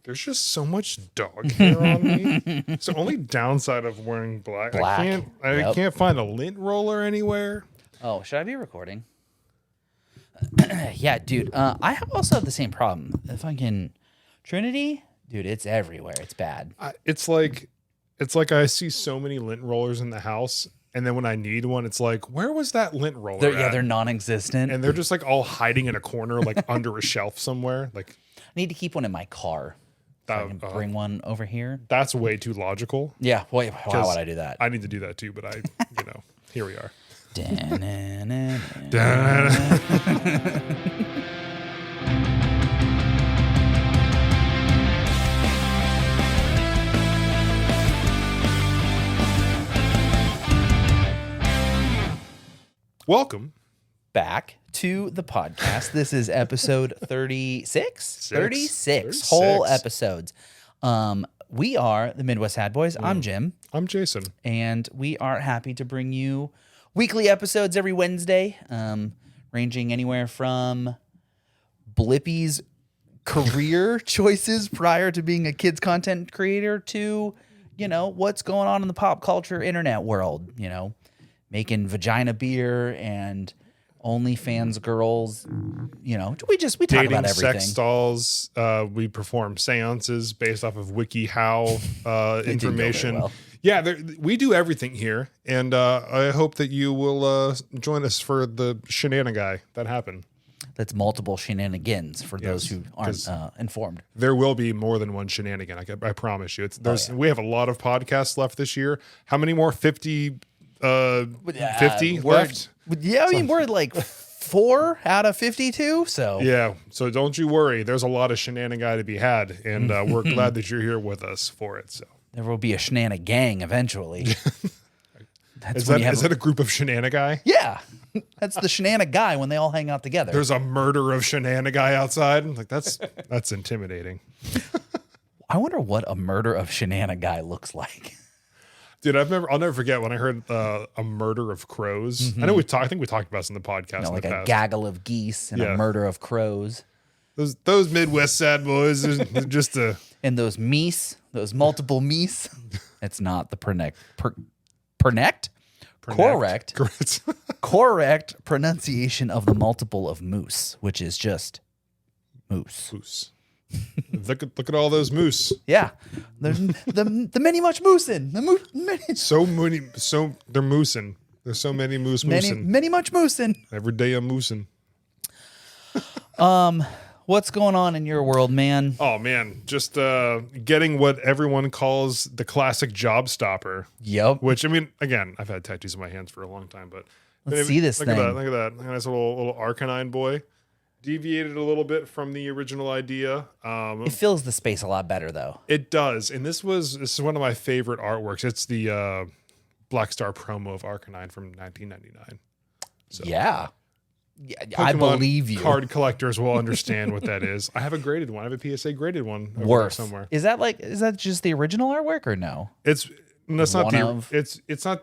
there's just so much dog hair on me. It's the only downside of wearing black. I can't find a lint roller anywhere. Oh, should I be recording? Yeah, dude. I also have the same problem. If I can, Trinity, dude, it's everywhere. It's bad. It's like I see so many lint rollers in the house, and then when I need one, it's like, where was that lint roller? They're non-existent, and they're just like all hiding in a corner, like under a shelf somewhere. Like, I need to keep one in my car. So I can bring one over here. That's way too logical. Yeah. Wait, why would I do that? I need to do that too, but here we are. Welcome back to the podcast. This is episode 36. 36 whole episodes. We are the Midwest Sad Boys. I'm Jim. I'm Jason. And we are happy to bring you weekly episodes every Wednesday, ranging anywhere from Blippi's career choices prior to being a kid's content creator to, what's going on in the pop culture internet world, making vagina beer and OnlyFans girls, we talk dating about everything. Sex dolls. We perform seances based off of WikiHow information. Well. Yeah, we do everything here, and I hope that you will join us for the shenanigan that happened. That's multiple shenanigans for those who aren't informed. There will be more than one shenanigan. I promise you. We have a lot of podcasts left this year. How many more? 50 left? Yeah, we're like 4 out of 52. So yeah, so don't you worry. There's a lot of shenanigan to be had, and we're glad that you're here with us for it. So there will be a shenanigan eventually. Is that a group of shenanigan? Yeah, that's the shenanigan when they all hang out together. There's a murder of shenanigan outside. Like that's intimidating. I wonder what a murder of shenanigan looks like. Dude, I'll never forget when I heard a murder of crows. Mm-hmm. I think we talked about this in the podcast. Like a gaggle of geese and a murder of crows. Those Midwest sad boys, they're just and those meese, those multiple meese. It's not the correct pronunciation of the multiple of moose, which is just moose. Look at all those moose. Yeah, there's the many much moosing. They're moosing. There's so many moose moosing. Many much moosing. Every day I'm moosing. What's going on in your world, man? Oh man, just getting what everyone calls the classic job stopper. Yep. Which, I mean, again, I've had tattoos on my hands for a long time, but let's see this thing. Look at that. Nice little Arcanine boy. Deviated a little bit from the original idea. It fills the space a lot better, though. It does, and this is one of my favorite artworks. It's the Black Star promo of Arcanine from 1999. So, yeah, Pokemon I believe you. Card collectors will understand what that is. I have a graded one. I have a PSA graded one over there somewhere. Is that just the original artwork or no? It's not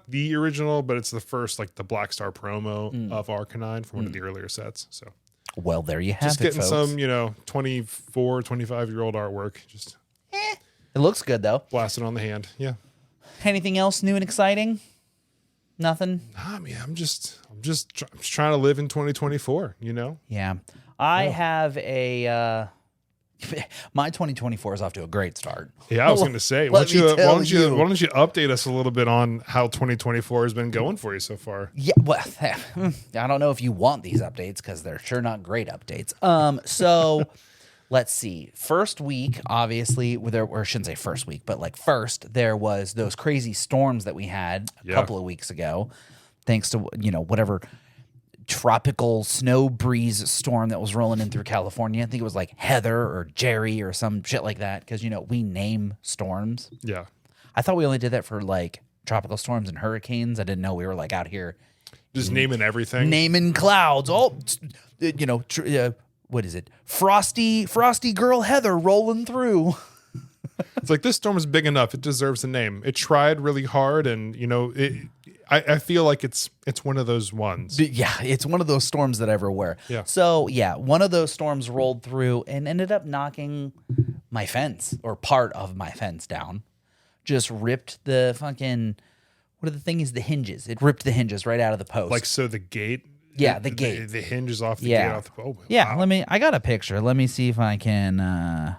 the original, but it's the first, like the Black Star promo of Arcanine from one of the earlier sets. So. Well, there you have just it, getting folks. some, 24, 25-year-old artwork. Just it looks good though. Blasted on the hand. Yeah. Anything else new and exciting? Nothing. Nah, man. I'm just trying to live in 2024. Yeah. I have a. My 2024 is off to a great start. Yeah, I was going to say, why don't you update us a little bit on how 2024 has been going for you so far? Yeah, well, I don't know if you want these updates because they're sure not great updates. So let's see. First week, obviously, or I shouldn't say first week, but first, there was those crazy storms that we had a couple of weeks ago, thanks to whatever tropical snow breeze storm that was rolling in through California. I think it was like Heather or Jerry or some shit like that because, we name storms. Yeah. I thought we only did that for tropical storms and hurricanes. I didn't know we were out here. Just naming everything. Naming clouds. Oh, what is it? Frosty girl Heather rolling through. It's like, this storm is big enough. It deserves a name. It tried really hard and, I feel like it's one of those ones. Yeah, it's one of those storms that ever were. Yeah. So, yeah, one of those storms rolled through and ended up knocking my fence or part of my fence down. Just ripped the fucking, what are the things? The hinges. It ripped the hinges right out of the post. Like, so the gate. Yeah, the gate. The hinge is off the gate. Off the, yeah. Wow. I got a picture. Let me see if I can.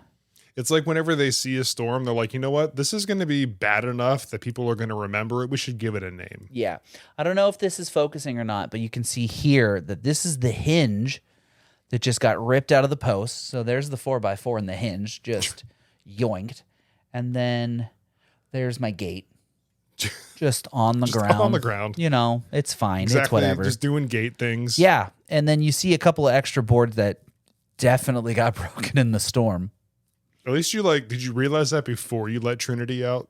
It's like whenever they see a storm, they're like, you know what? This is going to be bad enough that people are going to remember it. We should give it a name. Yeah. I don't know if this is focusing or not, but you can see here that this is the hinge that just got ripped out of the post. So there's the 4x4 and the hinge just yoinked. And then there's my gate just on the ground. On the ground. You know, it's fine. Exactly. It's whatever. Just doing gate things. Yeah. And then you see a couple of extra boards that definitely got broken in the storm. At least did you realize that before you let Trinity out?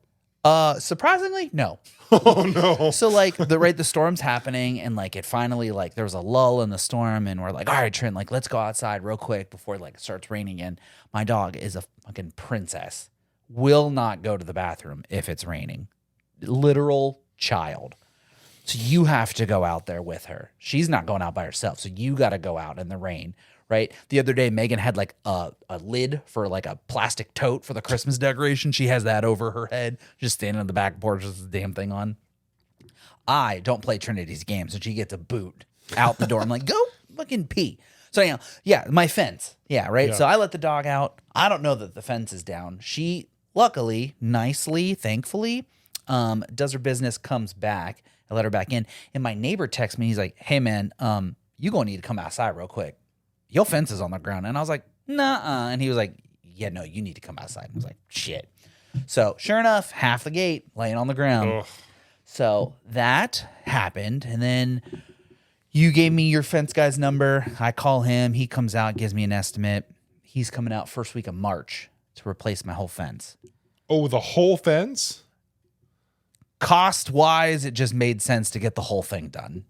Surprisingly, no. Oh no. So the storm's happening and like it finally like there was a lull in the storm and we're like, all right, Trent, like let's go outside real quick before like it starts raining. And my dog is a fucking princess. Will not go to the bathroom if it's raining. Literal child. So you have to go out there with her. She's not going out by herself. So you got to go out in the rain. Right. The other day, Megan had like a lid for like a plastic tote for the Christmas decoration. She has that over her head, just standing on the back porch with the damn thing on. I don't play Trinity's games, so she gets a boot out the door. I'm like, go fucking pee. So anyhow, yeah, my fence. Yeah, right. Yeah. So I let the dog out. I don't know that the fence is down. She luckily, nicely, thankfully, does her business, comes back. I let her back in. And my neighbor texts me. He's like, hey man, you gonna need to come outside real quick. Your fence is on the ground. And I was like, nah. And he was like, yeah, no, you need to come outside. And I was like, shit. So sure enough, half the gate laying on the ground. Ugh. So that happened. And then you gave me your fence guy's number. I call him. He comes out, gives me an estimate. He's coming out first week of March to replace my whole fence. Oh, the whole fence? Cost-wise, it just made sense to get the whole thing done.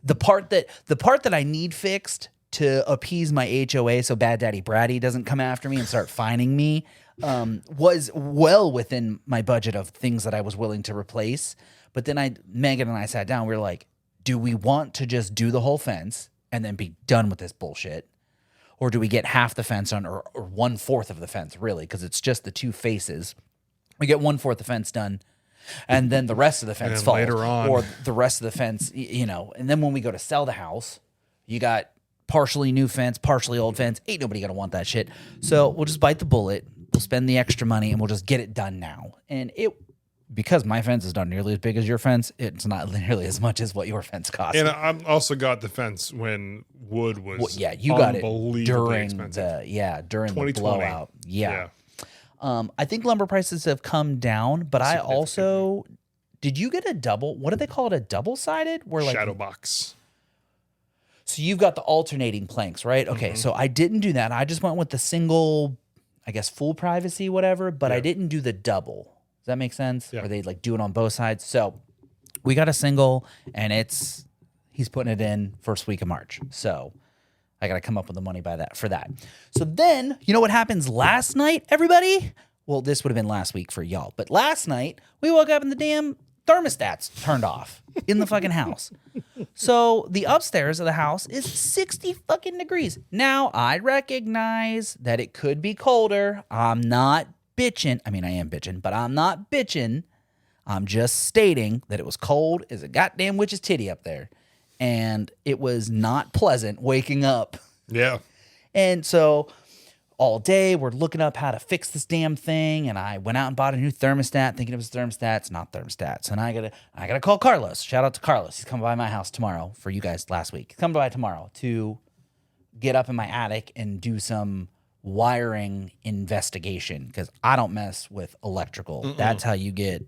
The part that I need fixed to appease my HOA so Bad Daddy Bratty doesn't come after me and start fining me was well within my budget of things that I was willing to replace. But then Megan and I sat down. We were like, do we want to just do the whole fence and then be done with this bullshit? Or do we get half the fence done or 1/4 of the fence, really? Because it's just the two faces. We get 1/4 the fence done. And then the rest of the fence falls. Later on. Or the rest of the fence, you know. And then when we go to sell the house, you got partially new fence, partially old fence. Ain't nobody going to want that shit. So we'll just bite the bullet. We'll spend the extra money, and we'll just get it done now. And because my fence is not nearly as big as your fence, it's not nearly as much as what your fence cost. And I also got the fence when wood was you got it during expensive. during the blowout. Yeah. I think lumber prices have come down, but I also did you get a double? What do they call it? A double-sided? Where like shadow box. So you've got the alternating planks, right? Okay, so I didn't do that. I just went with the single, I guess full privacy, whatever. But I didn't do the double. Does that make sense? Yeah. Where they like do it on both sides. So we got a single, and he's putting it in first week of March. So I got to come up with the money for that. So then, you know what happens last night, everybody? Well, this would have been last week for y'all. But last night, we woke up and the damn thermostats turned off in the fucking house. So the upstairs of the house is 60 fucking degrees. Now, I recognize that it could be colder. I'm not bitching. I mean, I am bitching, but I'm not bitching. I'm just stating that it was cold as a goddamn witch's titty up there. And it was not pleasant waking up. Yeah. And so all day we're looking up how to fix this damn thing. And I went out and bought a new thermostat thinking it was thermostats, not thermostats. And I gotta call Carlos. Shout out to Carlos. He's coming by my house tomorrow for you guys last week. He's coming by tomorrow to get up in my attic and do some wiring investigation because I don't mess with electrical. That's how you get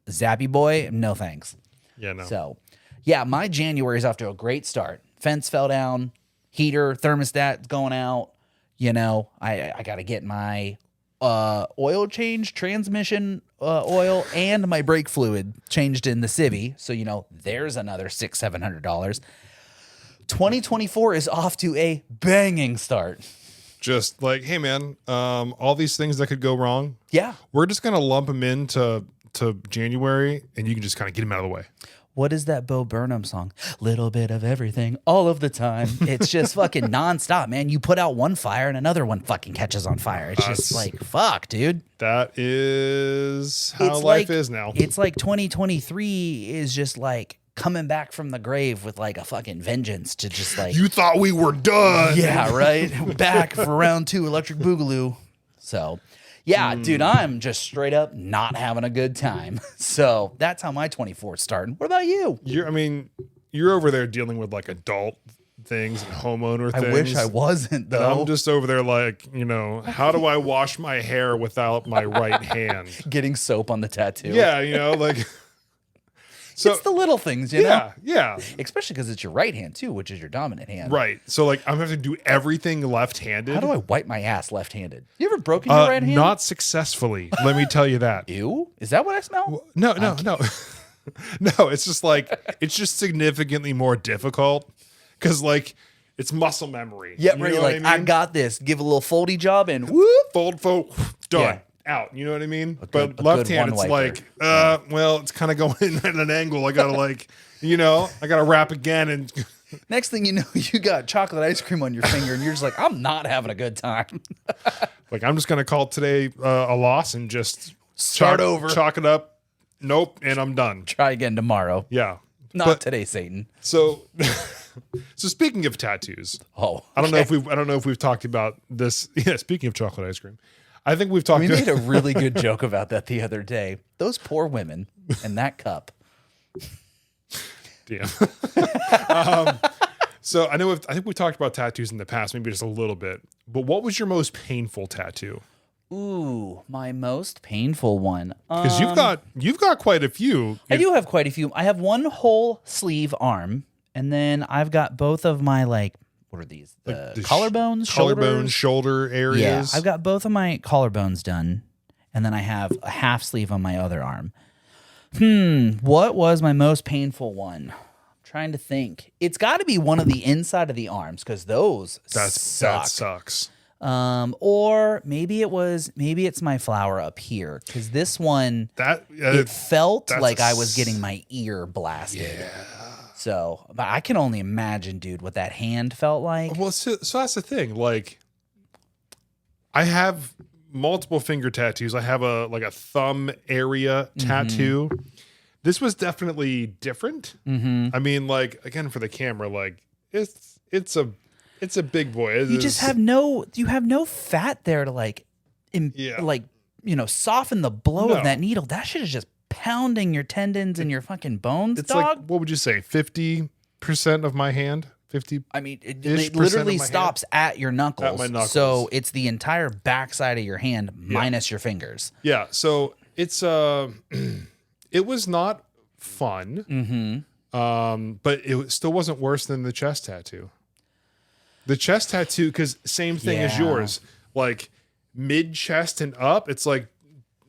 zappy boy. No thanks. Yeah, no. So yeah, my January is off to a great start. Fence fell down, heater, thermostat going out. You know, I got to get my oil change, transmission oil, and my brake fluid changed in the Civi. So, you know, there's another $600-700. 2024 is off to a banging start. Just like, hey, man, all these things that could go wrong. Yeah. We're just going to lump them into January, and you can just kind of get them out of the way. What is that Bo Burnham song? Little bit of everything, all of the time. It's just fucking nonstop, man. You put out one fire and another one fucking catches on fire. It's just like, fuck, dude. That is how It's life like- is now. It's like 2023 is just like coming back from the grave with like a fucking vengeance to just like, You thought we were done. yeah, right? Back for round 2, Electric Boogaloo. So, yeah, dude, I'm just straight up not having a good time. So that's how my 24 is starting. What about you? You're over there dealing with like adult things and homeowner I things. wish I wasn't, And though. I'm just over there like, how do I wash my hair without my right hand? Getting soap on the tattoo. Yeah, like. So It's the little things, you know? yeah, Especially because it's your right hand, too, which is your dominant hand. right. So like I'm having to do everything left-handed. How do I wipe my ass left-handed? You ever broken your right hand? Not successfully. Let me tell you that. Ew? Is that what I smell? No. No, it's just like it's just significantly more difficult because like it's muscle memory. Yeah, You right. know You're what like, I mean? got this. Give a little foldy job and whoop. fold, done. Yeah. Out. You know what I mean? good- But a good left hand, one it's wiper. like, well, it's kind of going at an angle. I gotta like, I gotta wrap again and Next thing you know, you got chocolate ice cream on your finger, and you're just like, I'm not having a good time. like I'm just gonna call today a loss and just Start over. chalk it up. Nope, and I'm done. Try again tomorrow. Yeah. Not But- today, Satan. So, so speaking of tattoos, Oh, I don't know if we've talked about this. Yeah, speaking of chocolate ice cream, I think we've talked. We made a really good joke about that the other day. Those poor women and that cup. Damn. So I think we talked about tattoos in the past, maybe just a little bit. But what was your most painful tattoo? Ooh, my most painful one. Because you've got quite a few. I do have quite a few. I have one whole sleeve arm, and then I've got both of my what are these? The collarbones, shoulders? shoulder areas. Yeah, I've got both of my collarbones done, and then I have a half sleeve on my other arm. What was my most painful one? I'm trying to think. It's got to be one of the inside of the arms because those that suck. sucks. Or maybe it's my flower up here because this one It felt that's like a I was getting my ear blasted. Yeah. So, but I can only imagine, dude, what that hand felt like. Well, so that's the thing. Like, I have multiple finger tattoos. I have a thumb area tattoo. This was definitely different. I mean, like again for the camera, like it's a big boy. You just have no fat there to soften the blow of No. that needle. That shit is just pounding your tendons and your fucking bones, It's dog. like what would you say? 50% of my hand. 50. I mean, it ish literally percent of my stops at your knuckles. At my knuckles. So it's the entire backside of your hand minus your fingers. Yeah. So it's it was not fun. But it still wasn't worse than the chest tattoo. The chest tattoo, because same thing as Yeah. yours, like mid chest and up. It's like,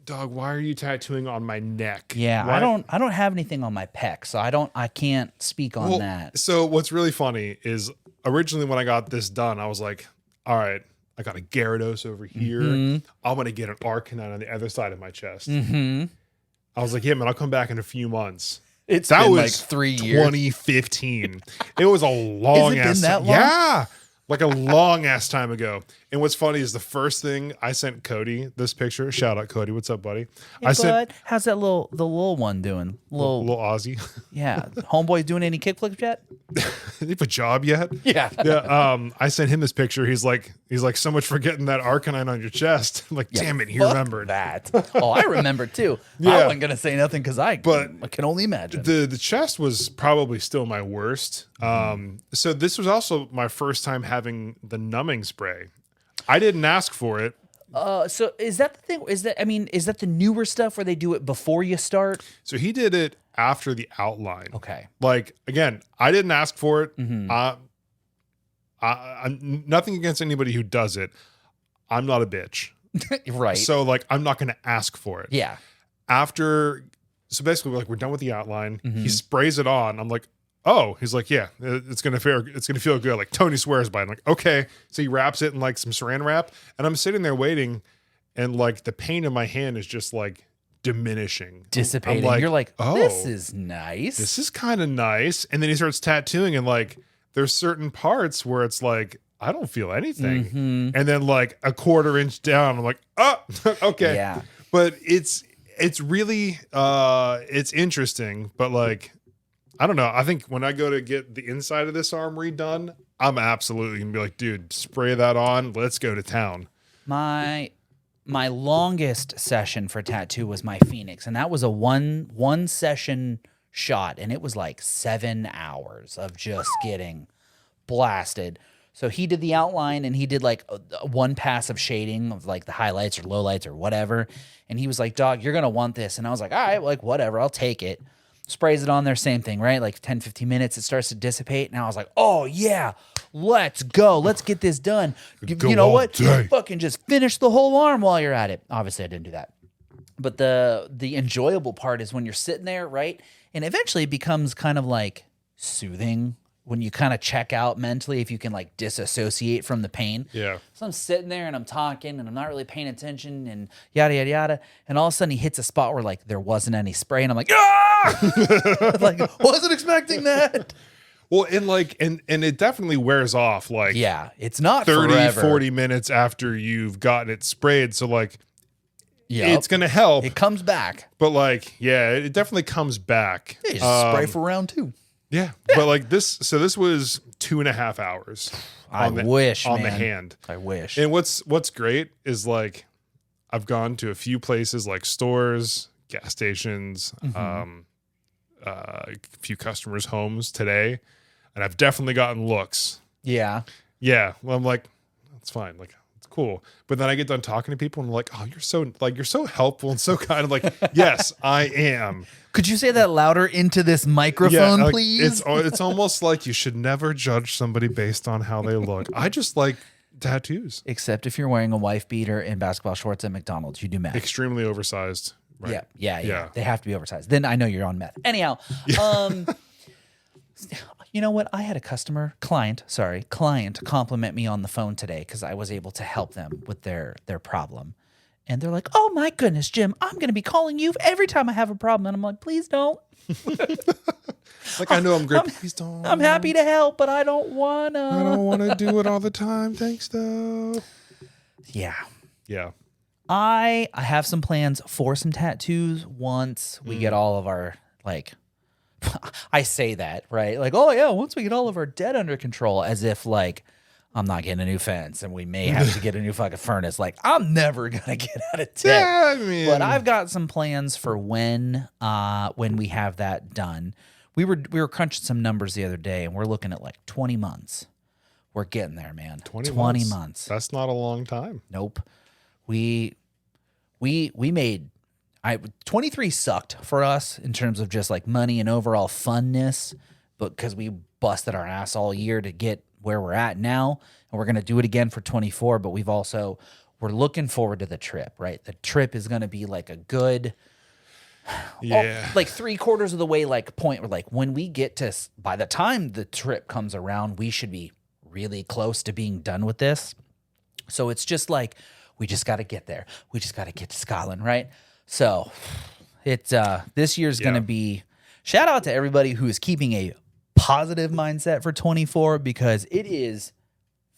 dog, why are you tattooing on my neck? Yeah, Why- I don't have anything on my pec, so I can't speak on that. So what's really funny is originally when I got this done, I was like, all right, I got a Gyarados over here. I'm gonna get an Arcanine on the other side of my chest. I was like, yeah, man, I'll come back in a few months. It's That been was like 3 years. 2015. It was a long been ass that time. long? Yeah. Like a long ass time ago. And what's funny is the first thing I sent Cody this picture. Shout out Cody. What's up, buddy? I sent How's the little one doing? little Aussie. Yeah, homeboy doing any kickflips yet? Did he have a job yet? Yeah. Yeah. I sent him this picture. He's like, so much for getting that Arcanine on your chest. I'm like, damn it, he Fuck remembered. that. Oh, I remember too. Yeah. I wasn't gonna say nothing because I can only imagine. The chest was probably still my worst. So this was also my first time having the numbing spray. I didn't ask for it. So is that the thing? Is that the newer stuff where they do it before you start? So he did it after the outline. Okay. Like again, I didn't ask for it. I'm nothing against anybody who does it. I'm not a bitch. Right. So like I'm not going to ask for it. Yeah. So basically we're done with the outline. He sprays it on. I'm like, oh, he's like, yeah, it's gonna feel good. Like Tony swears by it. I'm like, okay. So he wraps it in like some saran wrap, and I'm sitting there waiting, and like the pain in my hand is just like diminishing, dissipating. I'm You're like, oh, this is nice. this is kind of nice. And then he starts tattooing, and like there's certain parts where it's like I don't feel anything. Mhm. And then like a quarter inch down, I'm like, oh, okay. Yeah. But it's really it's interesting, but like I don't know. I think when I go to get the inside of this arm redone, I'm absolutely gonna be like, dude, spray that on. Let's go to town. My longest session for tattoo was my Phoenix, and that was a one session shot, and it was like 7 hours of just getting blasted. So he did the outline, and he did like one pass of shading of like the highlights or lowlights or whatever. And he was like, dog, you're going to want this. And I was like, all right, like whatever, I'll take it. Sprays it on there, same thing, right? Like 10, 15 minutes, it starts to dissipate. And I was like, oh yeah, let's go. Let's get this done. You know what? Fucking just finish the whole arm while you're at it. Obviously I didn't do that. But the enjoyable part is when you're sitting there, right? And eventually it becomes kind of like soothing when you kind of check out mentally, if you can like disassociate from the pain. Yeah. So I'm sitting there and I'm talking and I'm not really paying attention and yada, yada, yada. And all of a sudden he hits a spot where like there wasn't any spray. And I'm like, ah! Like, wasn't expecting that. Well, and like, and it definitely wears off like Yeah, it's not 30, forever. 40 minutes after you've gotten it sprayed. So like, Yep. it's going to help. It comes back. But like, yeah, it definitely comes back. Yeah, just spray for round 2. Yeah. But like this was 2.5 hours. I on the man. hand. I wish. And what's great is like I've gone to a few places like stores, gas stations, a few customers' homes today, and I've definitely gotten looks. Yeah. Yeah. Well, I'm like, that's fine. Like, it's cool. But then I get done talking to people and I'm like, oh, you're so helpful and so kind. I'm like, yes, I am. Could you say that louder into this microphone, like, please? It's almost like you should never judge somebody based on how they look. I just like tattoos. Except if you're wearing a wife beater and basketball shorts at McDonald's, you do meth. Extremely oversized. Right. Yeah. They have to be oversized. Then I know you're on meth. Anyhow, you know what? I had a client compliment me on the phone today because I was able to help them with their problem. And they're like, oh my goodness, Jim, I'm going to be calling you every time I have a problem. And I'm like, please don't. Like, I know I'm great. Please don't. I'm happy to help, but I don't want to. I don't want to do it all the time. Thanks, though. Yeah. Yeah. I have some plans for some tattoos once we get all of our, like, I say that, right? Like, oh yeah, once we get all of our debt under control, as if like I'm not getting a new fence and we may have to get a new fucking furnace. Like, I'm never gonna get out of debt. Yeah, I mean, But I've got some plans for when we have that done. We were crunching some numbers the other day, and we're looking at like 20 months. We're getting there, man. 20 months. That's not a long time. Nope. We made 23 sucked for us in terms of just like money and overall funness, but because we busted our ass all year to get where we're at now, and we're going to do it again for 24. But we're looking forward to the trip, right? The trip is going to be like a good, like 3/4 of the way, like point where like when we get to, by the time the trip comes around, we should be really close to being done with this. So it's just like, we just got to get there. We just got to get to Scotland, right? So it's this year's going to be, shout out to everybody who is keeping a positive mindset for 24, because it is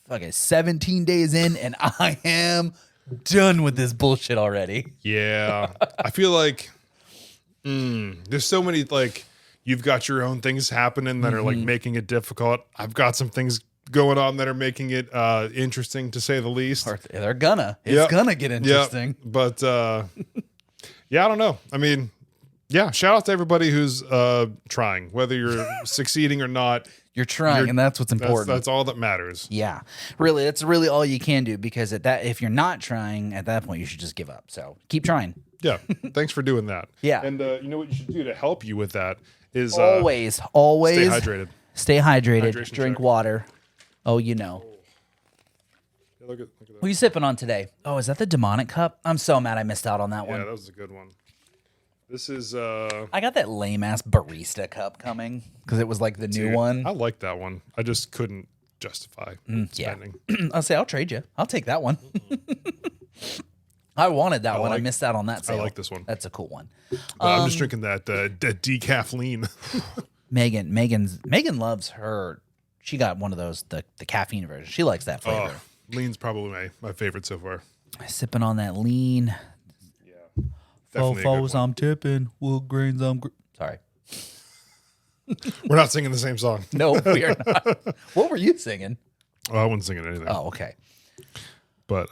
fucking 17 days in and I am done with this bullshit already. Yeah. I feel like there's so many, like, you've got your own things happening that are like making it difficult. I've got some things going on that are making it interesting, to say the least. It's gonna get interesting. But yeah, I don't know. I mean, yeah, shout out to everybody who's trying, whether you're succeeding or not. You're trying, and that's what's important. That's all that matters. Yeah, really, that's really all you can do, because if you're not trying, at that point, you should just give up. So keep trying. Yeah, thanks for doing that. Yeah. And you know what you should do to help you with that is always stay hydrated. Stay hydrated. Hydration Drink check. water. Oh, you know. Yeah, look at that. What are you sipping on today? Oh, is that the demonic cup? I'm so mad I missed out on that Yeah, one. that was a good one. This is I got that lame ass barista cup coming because it was like the new one. I like that one. I just couldn't justify spending. I'll say I'll trade you. I'll take that one. I wanted that one. I missed out on that sale. I like this one. That's a cool one. I'm just drinking that decaf lean. Megan loves her. She got one of those, the caffeine version. She likes that flavor. Lean's probably my favorite so far. Sipping on that lean. Yeah. Fofos I'm tipping. Wood grains I'm... Sorry. We're not singing the same song. No, we are not. What were you singing? Oh, I wasn't singing anything. Oh, okay. But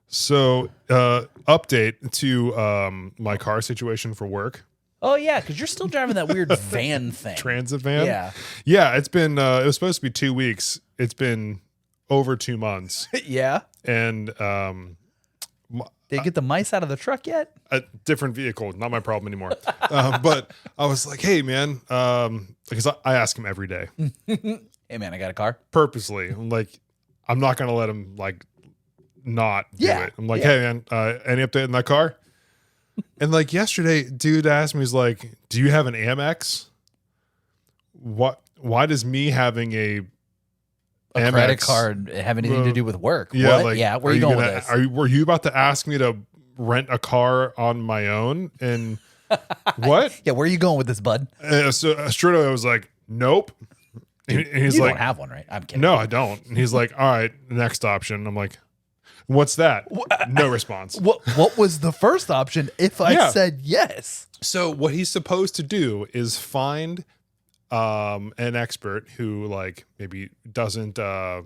so update to my car situation for work. Oh yeah, because you're still driving that weird van thing. Transit van. Yeah. Yeah, it's been it was supposed to be 2 weeks. It's been over 2 months. Yeah. And Did you get the mice out of the truck yet? a different vehicle, not my problem anymore. But I was like, hey man, because I ask him every day. Hey man, I got a car. Purposely. I'm like, I'm not gonna let him like not do Yeah. it. I'm like, hey man, any update in that car? And like yesterday, dude asked me, he's like, do you have an Amex? Why does me having a Amex credit card have anything to do with work? Yeah, what? like, Yeah, where are you going with this? Were you about to ask me to rent a car on my own? And what? Yeah, where are you going with this, bud? So straight away I was like, nope. And he's You like, don't have one, right? I'm kidding. no, I don't. And he's like, all right, next option. I'm like, what's that? No response. What was the first option if I Yeah. said yes? So what he's supposed to do is find an expert who like maybe doesn't go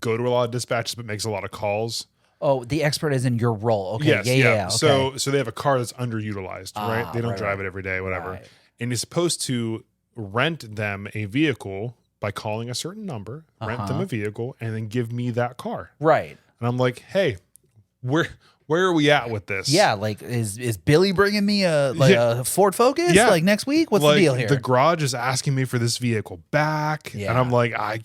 to a lot of dispatches but makes a lot of calls. Oh, the expert is in your role. Okay. Yes, Yeah. Okay. So they have a car that's underutilized, right? They don't drive it every day, whatever. Right. And he's supposed to rent them a vehicle by calling a certain number, rent them a vehicle, and then give me that car. Right. And I'm like, hey, where are we at with this? Yeah, like is Billy bringing me a Ford Focus like next week? What's like, the deal here? The garage is asking me for this vehicle back, Yeah. and I'm like, I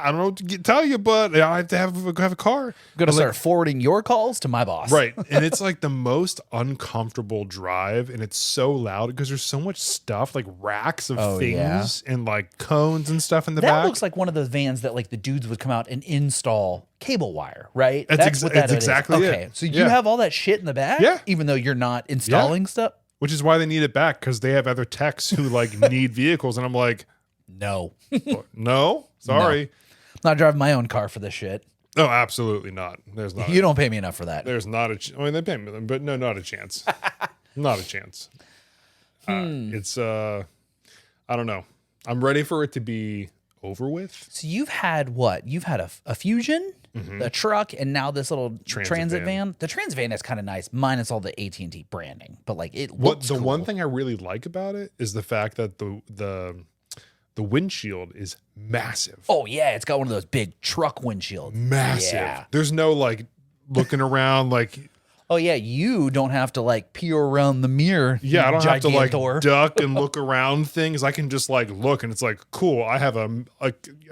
don't know what to tell you, but I have to have a car. I'm gonna I'm start like, forwarding your calls to my boss. right, and it's like the most uncomfortable drive, and it's so loud because there's so much stuff, like racks of things and like cones and stuff in the That back. looks like one of those vans that like the dudes would come out and install cable wire, right? That's what that it's is. exactly it. Okay, so you have all that shit in the back, Yeah. even though you're not installing stuff. Which is why they need it back, because they have other techs who like need vehicles, and I'm like, No, no, sorry. I'm not driving my own car for this shit. No, absolutely not. There's not. You don't pay me enough for that. There's not I mean, they pay me, but no, not a chance. Not a chance. It's I don't know. I'm ready for it to be over with. So you've had what? You've had a Fusion, a truck, and now this little transit van. The transit van is kind of nice, minus all the AT&T branding, but like it looks The cool. one thing I really like about it is the fact that the windshield is massive. Oh yeah, it's got one of those big truck windshields. Massive. Yeah. There's no like looking around like. Oh yeah, you don't have to like peer around the mirror. Yeah, I don't have to like Gigantor. duck and look around things. I can just like look, and it's like cool. I have I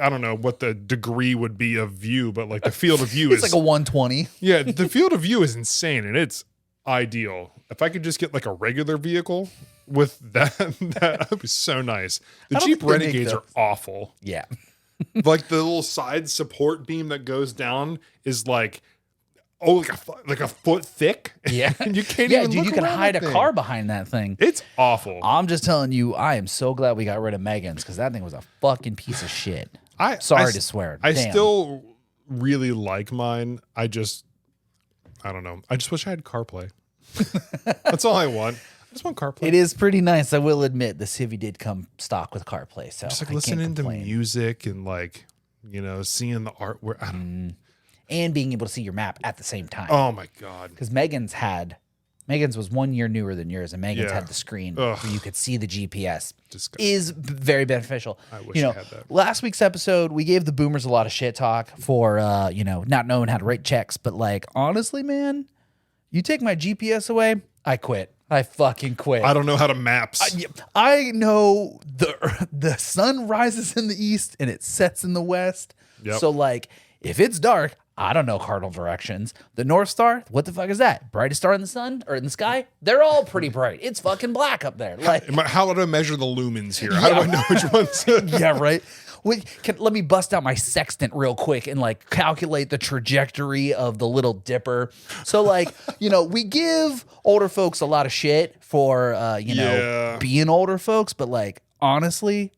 don't know what the degree would be of view, but like the field of view It's is like a 120. yeah. The field of view is insane, and it's ideal. If I could just get like a regular vehicle with that would be so nice. The I don't Jeep think they make Renegades are those. awful. Yeah. Like the little side support beam that goes down is like. Oh, like a foot thick. Yeah. And you can't Yeah, even dude, look you can around hide that a thing. car behind that thing. It's awful. I'm just telling you, I am so glad we got rid of Megan's because that thing was a fucking piece of shit. Sorry to swear. I Damn. still really like mine. I don't know. I just wish I had CarPlay. That's all I want. I just want CarPlay. It is pretty nice. I will admit the Civi did come stock with CarPlay, so Just like I listening can't to complain. music and like, seeing the artwork. I don't, And being able to see your map at the same time. oh my God. Because Megan's was 1 year newer than yours, and Megan's Yeah. had the screen Ugh. where you could see the GPS. Disgusting. Is very beneficial. I wish I had that. Last week's episode, we gave the boomers a lot of shit talk for not knowing how to write checks. But like, honestly, man, you take my GPS away, I quit. I fucking quit. I don't know how to maps. I know the sun rises in the east and it sets in the west. Yep. So like, if it's dark, I don't know cardinal directions. The North Star, what the fuck is that? Brightest star in the sun or in the sky? They're all pretty bright. It's fucking black up there. Like, How do I measure the lumens here? How do I know which ones? yeah, right. Let me bust out my sextant real quick and like calculate the trajectory of the Little Dipper. So like, we give older folks a lot of shit for, being older folks, but like, honestly,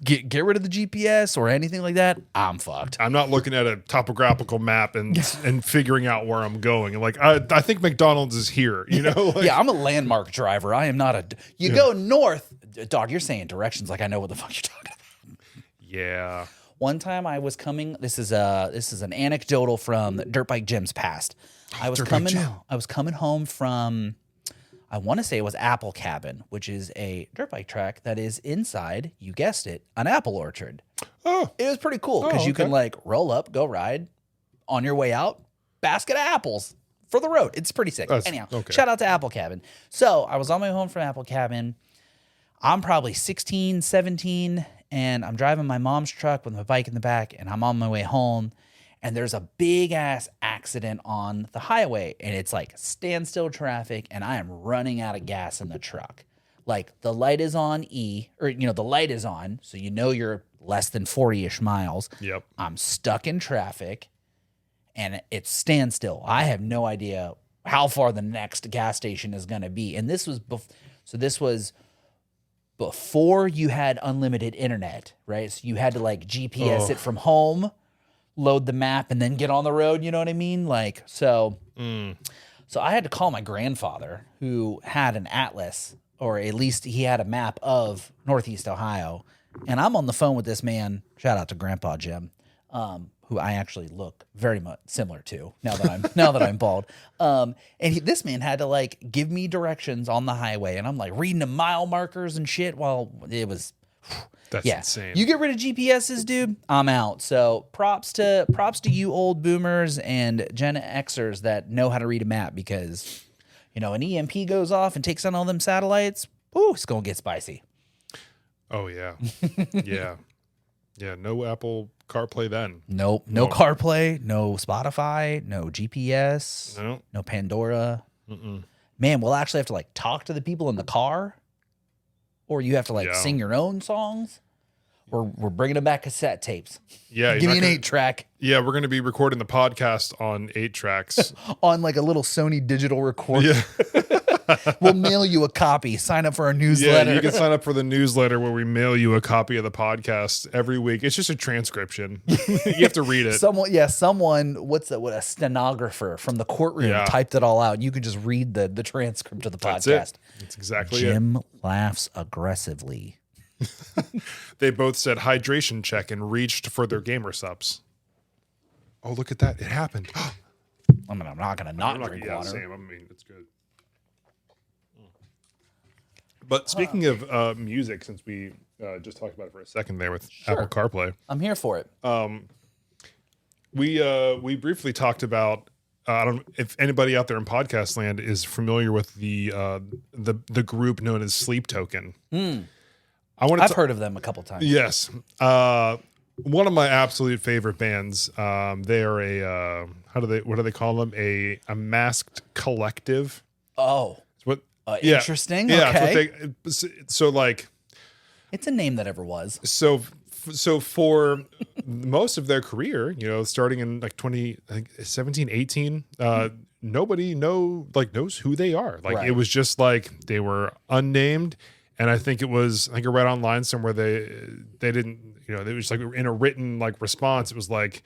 get rid of the GPS or anything like that, I'm fucked. I'm not looking at a topographical map and figuring out where I'm going. Like, I think McDonald's is here, Like, yeah, I'm a landmark driver. I am not a. Go north, dog. You're saying directions like I know what the fuck you're talking about. Yeah. One time I was coming. This is an anecdotal from Dirt Bike Jim's past. I was coming home from. I want to say it was Apple Cabin, which is a dirt bike track that is inside, you guessed it, an apple orchard. Oh. It was pretty cool because you can like roll up, go ride, on your way out, basket of apples for the road. It's pretty sick. Anyhow, shout out to Apple Cabin. So I was on my way home from Apple Cabin. I'm probably 16, 17, and I'm driving my mom's truck with my bike in the back, and I'm on my way home. And there's a big ass accident on the highway, and it's like standstill traffic, and I am running out of gas in the truck. Like the light is on the light is on, so you're less than 40-ish miles. Yep. I'm stuck in traffic, and it's standstill. I have no idea how far the next gas station is going to be. And this was before you had unlimited internet, right? So you had to like GPS it from home, load the map, and then get on the road. You know what I mean? Like, so I had to call my grandfather, who had an atlas, or at least he had a map of Northeast Ohio. And I'm on the phone with this man. Shout out to Grandpa Jim, who I actually look very much similar to now that I'm bald. And this man had to like give me directions on the highway, and I'm like reading the mile markers and shit while it was. That's insane. You get rid of GPSs, dude, I'm out. So props to you old boomers and Gen Xers that know how to read a map, because, an EMP goes off and takes on all them satellites. Ooh, it's going to get spicy. Oh, yeah. Yeah. Yeah, no Apple CarPlay then. Nope. No CarPlay, no Spotify, no GPS, no Pandora. Man, we'll actually have to like talk to the people in the car, or you have to like sing your own songs. We're bringing them back cassette tapes. Yeah. Give me an 8-track. Yeah, we're going to be recording the podcast on 8 tracks. On like a little Sony digital recorder. Yeah. We'll mail you a copy. Sign up for our newsletter. Yeah, you can sign up for the newsletter where we mail you a copy of the podcast every week. It's just a transcription. You have to read it. Someone, a stenographer from the courtroom typed it all out. You can just read the transcript of the podcast. That's exactly Jim laughs aggressively. They both said hydration check and reached for their gamer subs. Oh, look at that. It happened. I'm not going to drink water. Same. I mean, it's good. But speaking of music, since we just talked about it for a second there with Apple CarPlay. I'm here for it. We briefly talked about, I don't know if anybody out there in podcast land is familiar with the group known as Sleep Token. I've heard of them a couple times. Yes. One of my absolute favorite bands. They are what do they call them? A masked collective. Oh. What? Interesting. Yeah. Okay. So like, it's a name that ever was. So for most of their career, starting in like 2017, 18, nobody knows who they are. Like It was just like they were unnamed. And I think I read online somewhere they didn't, they was like in a written like response. It was like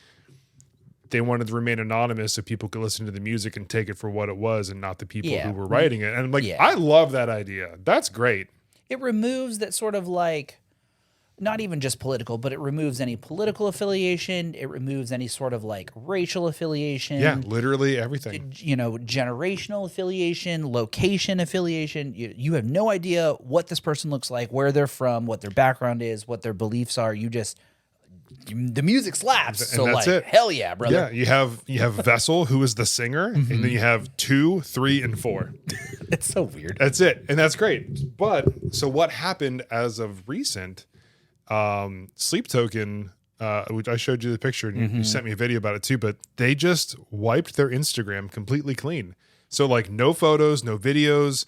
they wanted to remain anonymous so people could listen to the music and take it for what it was and not the people who were writing it. And I'm like, I love that idea. That's great. It removes that sort of like, not even just political, but it removes any political affiliation. It removes any sort of like racial affiliation. Yeah, literally everything. Generational affiliation, location affiliation. You have no idea what this person looks like, where they're from, what their background is, what their beliefs are. The music slaps. And so that's like, it. Hell yeah, brother. Yeah, you have Vessel, who is the singer, and then you have 2, 3, and 4. It's so weird. That's it, and that's great. But so what happened as of recent? Sleep Token, which I showed you the picture and you sent me a video about it too, but they just wiped their Instagram completely clean. So like no photos, no videos,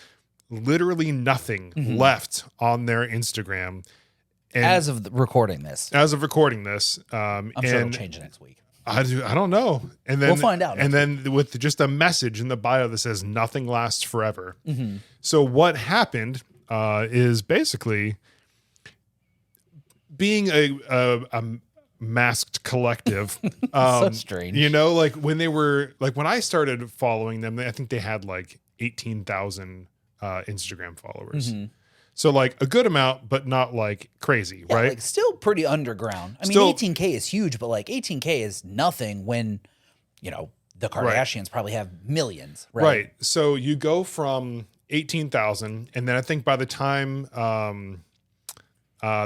literally nothing left on their Instagram. And as of recording this. I'm sure it'll change next week. I don't know. And then We'll find out. And then with just a message in the bio that says nothing lasts forever. Mm-hmm. So what happened is basically being a masked collective. So strange. You know, like when I started following them, I think they had like 18,000 Instagram followers. Mm-hmm. So like a good amount, but not like crazy, Yeah, right? like still pretty underground. I mean, 18K is huge, but like 18K is nothing when, you know, the Kardashians probably have millions, right? Right. So you go from 18,000, and then I think by the time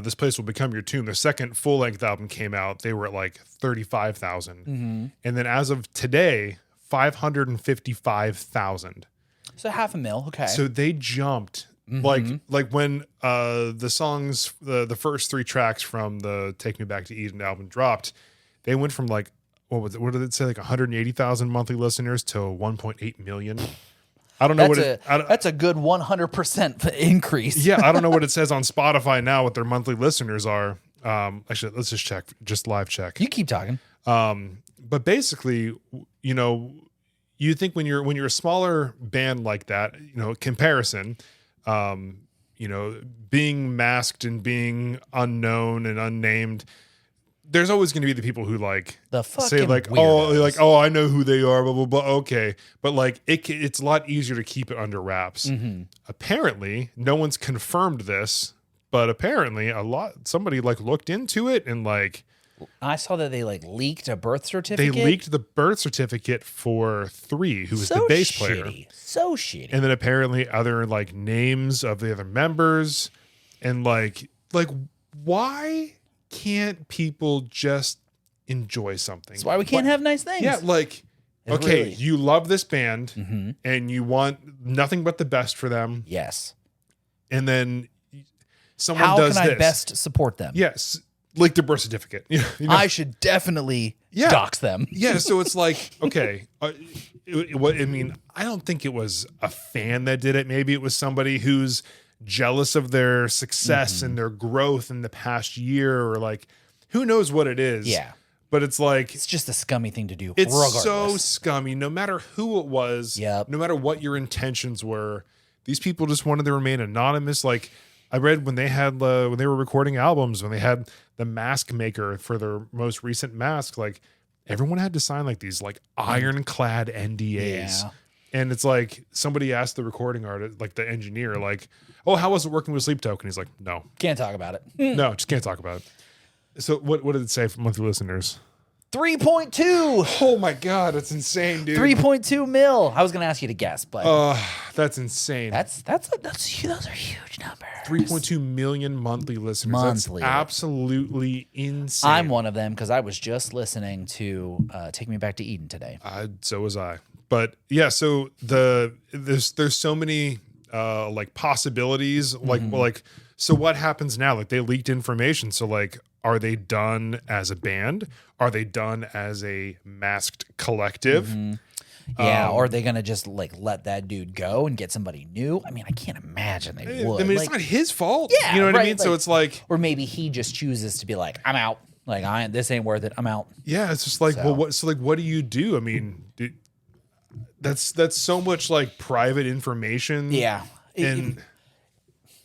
This Place Will Become Your Tomb, the second full-length album came out, they were at like 35,000. Mm-hmm. And then as of today, 555,000. So $500,000, okay. So they jumped. Like when the songs, the first 3 tracks from the Take Me Back to Eden album dropped, they went from like, what did it say, like 180,000 monthly listeners to 1.8 million. I don't know that's a good 100% increase. Yeah, I don't know what it says on Spotify now what their monthly listeners are. Actually, let's just live check. You keep talking. But basically, you know, you think when you're a smaller band like that, you know, comparison, you know, being masked and being unknown and unnamed, there's always going to be the people who like say like, weirdos. oh, I know who they are, blah, blah, blah. Okay. But like, it's a lot easier to keep it under wraps. Mm-hmm. Apparently no one's confirmed this, but apparently somebody like looked into it and like, I saw that they like leaked a birth certificate. They leaked the birth certificate for 3, who was the bass player. So shitty. And then apparently other like names of the other members, and like why can't people just enjoy something? That's why we can't have nice things. Yeah, like okay, really. you love this band and you want nothing but the best for them. Yes. And then someone How does can I this. best support them? Yes. Like the birth certificate. You know? I should definitely dox them. Yeah, so it's like, okay, I mean, I don't think it was a fan that did it. Maybe it was somebody who's jealous of their success and their growth in the past year, or like, who knows what it is. Yeah. But it's like, It's just a scummy thing to do. it's regardless. so scummy. No matter who it was, Yep. no matter what your intentions were, these people just wanted to remain anonymous. Like I read when they were recording albums, when they had the mask maker for their most recent mask, like everyone had to sign like these like ironclad NDAs. Yeah. And it's like somebody asked the recording artist, like the engineer, like, oh, how was it working with Sleep Token? He's like, no, Can't talk about it. no, just can't talk about it. So what did it say for monthly listeners? 3.2. Oh my God, that's insane, dude. 3.2 mil. I was gonna ask you to guess, but That's insane. those are huge numbers. 3.2 million monthly listeners. Monthly. That's absolutely insane. I'm one of them because I was just listening to Take Me Back to Eden today. So was I. But yeah, so there's so many like possibilities. Like so what happens now? Like they leaked information. So like, are they done as a band? Are they done as a masked collective? Yeah, or are they gonna just like let that dude go and get somebody new? I mean, I can't imagine they would. I mean, Like, it's not his fault. Yeah, You know what I right, mean? So like- it's like, or maybe he just chooses to be like, I'm out. Like this ain't worth it. I'm out. yeah, it's just like, So- well, what do you do? I mean, that's so much like private information. Yeah. And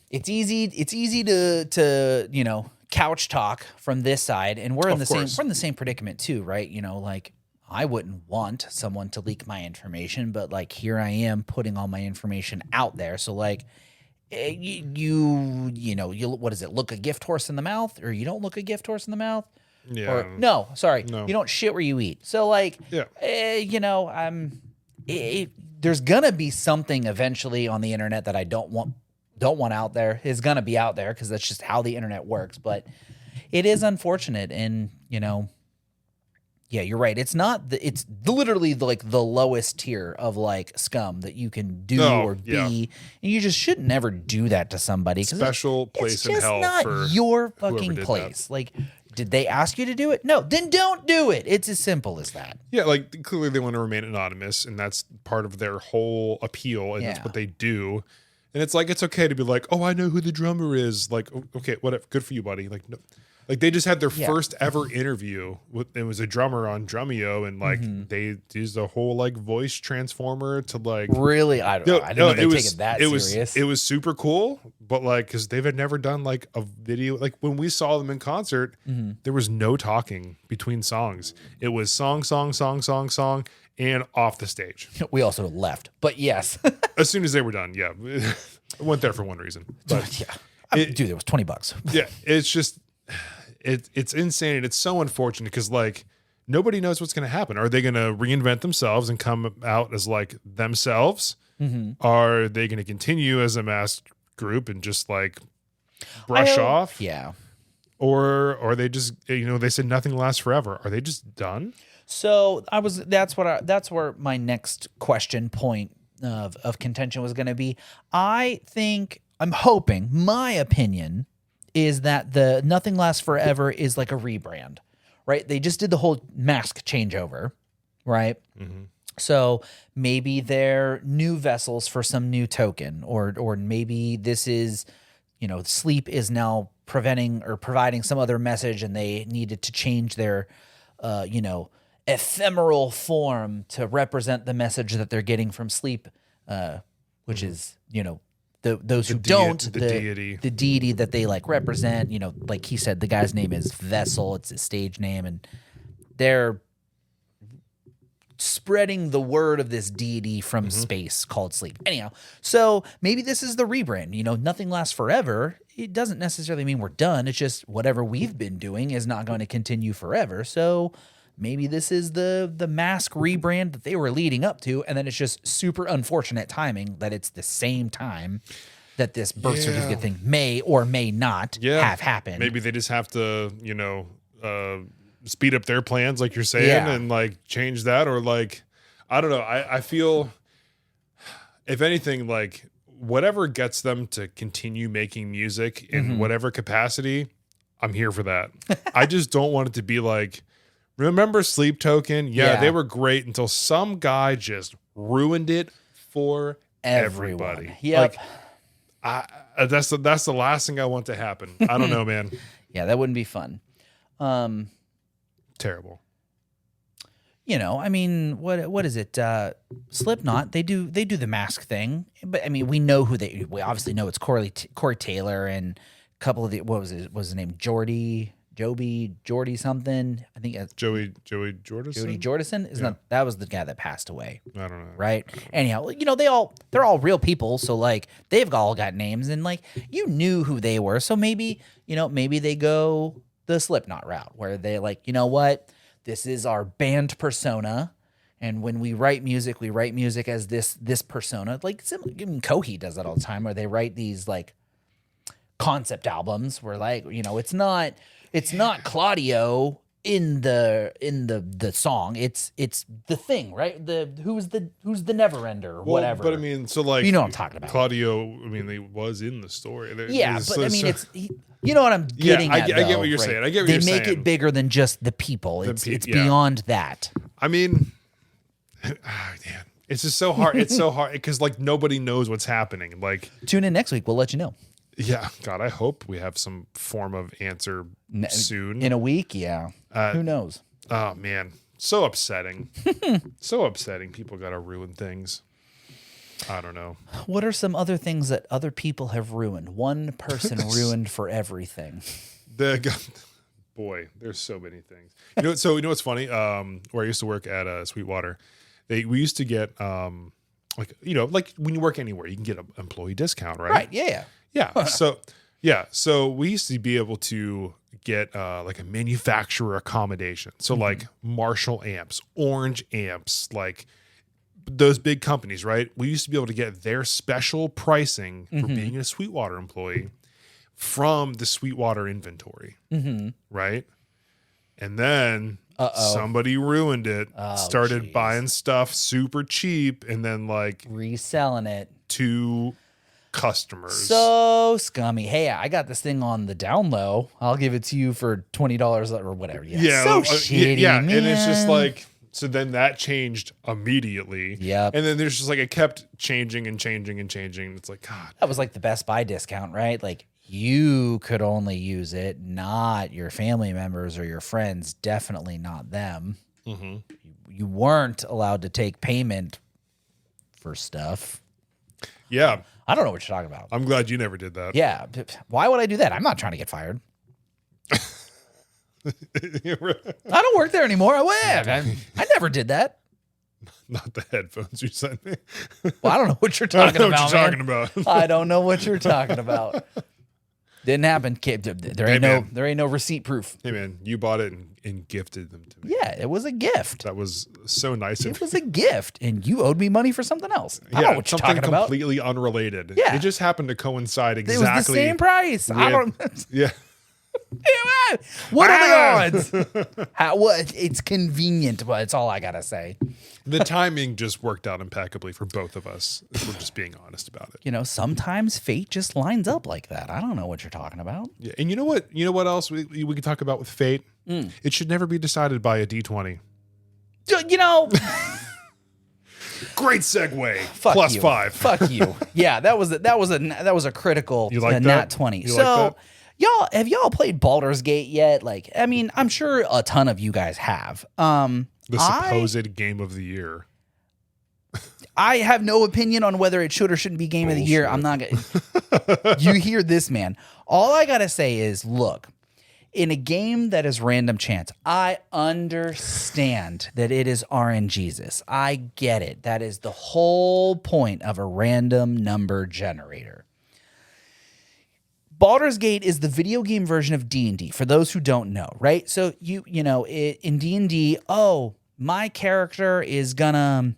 It's easy to you know, couch talk from this side, and we're in Of the course. same predicament too, right? You know, like I wouldn't want someone to leak my information, but like here I am putting all my information out there. So like you know, what is it? Look a gift horse in the mouth, or you don't look a gift horse in the mouth. yeah. Or no, sorry, No. you don't shit where you eat. So like, Yeah. you know, there's gonna be something eventually on the internet that I don't want out there. Is gonna be out there because that's just how the internet works. But it is unfortunate, and you know, yeah, you're right. It's it's literally like the lowest tier of like scum that you can do or be, yeah. and you just should never do that to somebody. 'Cause Special place it's in just hell not for your whoever fucking did that. place. Like, did they ask you to do it? No, then don't do it. It's as simple as that. Yeah, like clearly they want to remain anonymous, and that's part of their whole appeal, and that's Yeah. what they do. And it's like, it's okay to be like, oh, I know who the drummer is. Like, okay, whatever. Good for you, buddy. Like, no, like they just had their first ever interview. It was a drummer on Drumeo, and like they used a whole like voice transformer to like. Really, I didn't know they take it that serious. It was super cool, but like because they had never done like a video. Like when we saw them in concert, there was no talking between songs. It was song, song, song, song, song, and off the stage. We also left, but yes. As soon as they were done, yeah, I went there for one reason. But yeah, dude, it was $20. Yeah, it's just. It's insane. It's so unfortunate because like nobody knows what's going to happen. Are they going to reinvent themselves and come out as like themselves? Are they going to continue as a masked group and just like brush off? Yeah. Or are they just, they said nothing lasts forever. Are they just done? So that's where my next question point of contention was going to be. I'm hoping, my opinion is that the Nothing Lasts Forever is like a rebrand, right? They just did the whole mask changeover, right? So maybe they're new vessels for some new token, or maybe this is, Sleep is now preventing or providing some other message, and they needed to change their, ephemeral form to represent the message that they're getting from Sleep, which is, those who don't, deity. the deity that they like represent, like he said, the guy's name is Vessel. It's his stage name. And they're spreading the word of this deity from space called Sleep. Anyhow, so maybe this is the rebrand, Nothing Lasts Forever. It doesn't necessarily mean we're done. It's just whatever we've been doing is not going to continue forever. So maybe this is the mask rebrand that they were leading up to, and then it's just super unfortunate timing that it's the same time that this birth certificate thing may or may not have happened. Maybe they just have to, speed up their plans, like you're saying, and like change that, or like, I don't know. I feel, if anything, like whatever gets them to continue making music in whatever capacity, I'm here for that. I just don't want it to be like, remember Sleep Token? Yeah, they were great until some guy just ruined it for everybody. Yep. Like, that's the last thing I want to happen. I don't know, man. Yeah, that wouldn't be fun. Terrible. I mean, what is it? Slipknot, they do the mask thing, but I mean, we obviously know it's Corey Taylor and a couple of what was his name? Jordy something. I think it's Joey Jordison. Jody Jordison is not. That was the guy that passed away. I don't know. Right. Anyhow, they're all real people, so like they've all got names, and like you knew who they were, so maybe they go the Slipknot route where they like, what, this is our band persona, and when we write music as this persona. Like Kohi does that all the time, where they write these like concept albums where like it's not Claudio in the song. It's the thing, right? Who's the Neverender or whatever. But I mean, so like what I'm talking about. Claudio, I mean, he was in the story. But I mean, it's what I'm getting at. I get what you're saying. I get what you're saying. They make it bigger than just the people. It's beyond that. I mean, man, it's just so hard. It's so hard because like nobody knows what's happening. Like, tune in next week. We'll let you know. Yeah, God, I hope we have some form of answer soon. In a week, yeah. Who knows? Oh, man. So upsetting. So upsetting. People got to ruin things. I don't know. What are some other things that other people have ruined? One person ruined for everything. Boy, there's so many things. What's funny? Where I used to work at Sweetwater, we used to get like when you work anywhere, you can get an employee discount, right? Right. Yeah. Yeah. So we used to be able to get like a manufacturer accommodation. So like Marshall amps, Orange amps, like those big companies, right? We used to be able to get their special pricing for being a Sweetwater employee from the Sweetwater inventory, right? And then somebody ruined it, started buying stuff super cheap, and then like reselling it to customers. So scummy. Hey, I got this thing on the down low. I'll give it to you for $20 or whatever. Yeah. So shitty, yeah. man. And it's just like, So then that changed immediately. Yep. And then there's just like, it kept changing and changing and changing. It's like, God. That was like the Best Buy discount, right? Like you could only use it, not your family members or your friends, definitely not them. Mm-hmm. You weren't allowed to take payment for stuff. Yeah. I don't know what you're talking about. I'm glad you never did that. Yeah. Why would I do that? I'm not trying to get fired. I don't work there anymore. I never did that. Not the headphones you sent me. Well, I don't know what you're talking about. What you're talking about. I don't know what you're talking about. Didn't happen. There ain't no receipt proof. Hey man, you bought it and gifted them to me. Yeah, it was a gift. That was so nice of you. It was a gift, and you owed me money for something else. I don't know what you're talking about. Something completely unrelated. Yeah. It just happened to coincide exactly. It was the same price. I don't. Yeah. What are the odds? What? It's convenient, but it's all I gotta say. The timing just worked out impeccably for both of us. If we're just being honest about it. You know, sometimes fate just lines up like that. I don't know what you're talking about. Yeah, and you know what? You know what else we can talk about with fate? It should never be decided by a D20. You know. Great segue. Fuck Plus you. 5. Fuck you. Yeah, that was a critical You like nat that? 20. You So. like that? Have y'all played Baldur's Gate yet? Like, I mean, I'm sure a ton of you guys have. The supposed game of the year. I have no opinion on whether it should or shouldn't be game of the year. I'm not gonna. You hear this, man. All I gotta say is, look, in a game that is random chance, I understand that it is RNGesus. I get it. That is the whole point of a random number generator. Baldur's Gate is the video game version of D&D, for those who don't know, right? So, you know, in D&D, my character is gonna,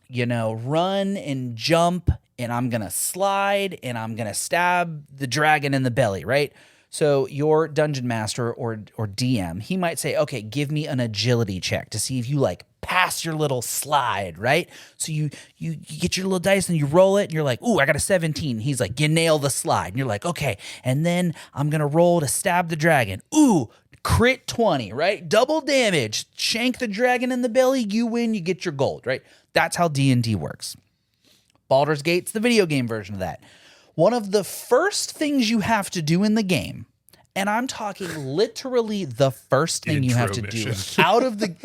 run and jump, and I'm gonna slide, and I'm gonna stab the dragon in the belly, right? So your dungeon master or DM, he might say, okay, give me an agility check to see if you pass your little slide, right? So you get your little dice and you roll it and you're like, ooh, I got a 17. He's like, you nail the slide. And you're like, okay. And then I'm going to roll to stab the dragon. Ooh, crit 20, right? Double damage. Shank the dragon in the belly. You win. You get your gold, right? That's how D&D works. Baldur's Gate's the video game version of that. One of the first things you have to do in the game, and I'm talking literally the first thing you have to do out of the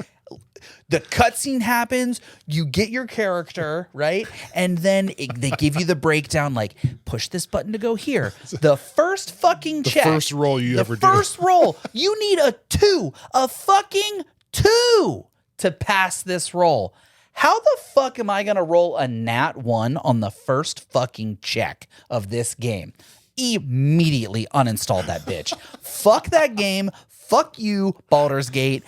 cutscene happens, you get your character, right? And then they give you the breakdown, like, push this button to go here. The first fucking check. The first roll you ever do. The first roll. You need a fucking 2 to pass this roll. How the fuck am I going to roll a nat 1 on the first fucking check of this game? Immediately uninstalled that bitch. Fuck that game. Fuck you, Baldur's Gate.